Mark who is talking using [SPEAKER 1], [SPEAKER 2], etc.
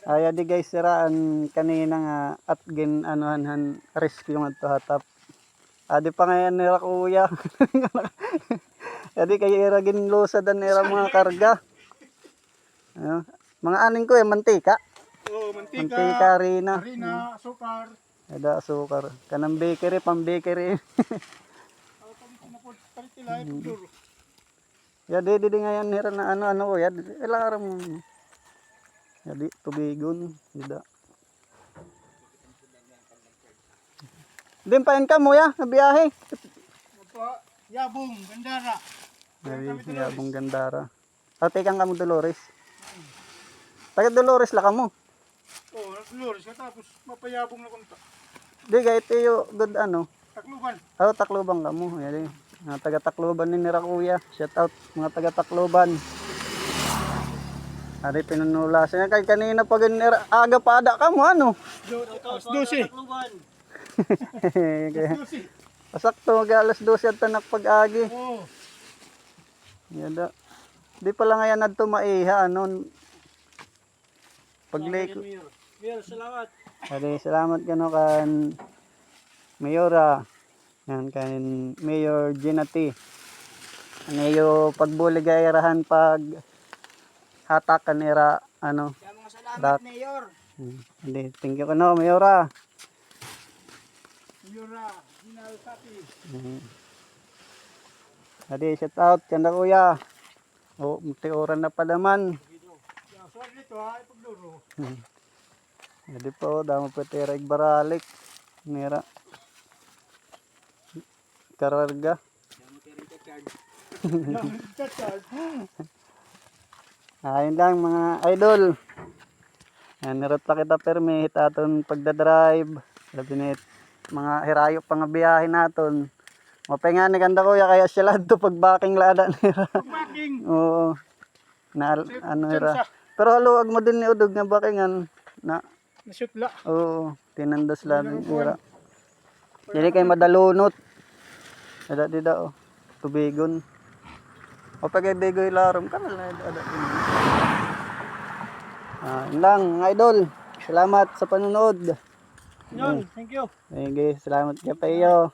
[SPEAKER 1] Ay di guys siraan kanina nga at gin anuhan han rescue nga to hatap. Adi pa ngayon nila kuya. Adi kay ira gin lusad an nila mga karga. Ano, mga aning ko mantika.
[SPEAKER 2] Oh, mantika.
[SPEAKER 1] Mantika harina.
[SPEAKER 2] Harina, asukar.
[SPEAKER 1] Ada asukar. Kanang bakery, pang bakery. Ya di ngayon nira na ano ko ya. Ilara mo. Jadi tubigon, tidak. Din paen ka mo ya, biyahe.
[SPEAKER 2] Yabong, Gandara.
[SPEAKER 1] Yabong Gandara. O tekang ka mo Dolores. Taga Dolores la ka mo.
[SPEAKER 2] Oh, Dolores tapos mapayabong na kunta.
[SPEAKER 1] Di gayet yo good ano.
[SPEAKER 2] Takluban.
[SPEAKER 1] Oh, Tacloban ka mo. Yan mga taga Tacloban ni nira kuya. Shout out mga taga Tacloban. Ari pinunulasan kay kanina pag aga pa ada ka mo ano.
[SPEAKER 2] 12.
[SPEAKER 1] Pasakto mag-alas 12 at tanak pag-agi.
[SPEAKER 2] Oh.
[SPEAKER 1] Yada. Di pala ngayon adto maiha ano. Pagliko.
[SPEAKER 2] Mayor, salamat.
[SPEAKER 1] Ari salamat kano kan Mayora. Yan kan Mayor Ginati. Ano pagbulig ayarahan pag hatak kanira ano.
[SPEAKER 2] Salamat, Mayor.
[SPEAKER 1] Hindi, thank you kano Mayora.
[SPEAKER 2] Mayora, Ginal Sapi.
[SPEAKER 1] Adi, shout out, kanda kuya. O, munti oran na pala man.
[SPEAKER 2] Sorry dito ha, ipagduro.
[SPEAKER 1] Adi po, damo po tira igbaralik. Nira. Kararga. Ayun lang mga idol. Yan, nirot pa kita permit aton pagdadrive. Sabi nit, mga hirayo pang biyahe naton. Mapenga ni kanda kuya kaya sila to pagbaking lada nira.
[SPEAKER 2] Pagbaking.
[SPEAKER 1] Oo. Na ano ira. Pero haluag mo din ni udog nga bakingan na
[SPEAKER 2] Nasutla.
[SPEAKER 1] oo, tinandas lang nira. Dili kay madalunot. Ada dida oh. Tubigon. O pagay bigoy larom ka na ada. Yun lang mga idol. Salamat sa panonood.
[SPEAKER 2] Yun, thank you.
[SPEAKER 1] Okay, salamat ka pa iyo.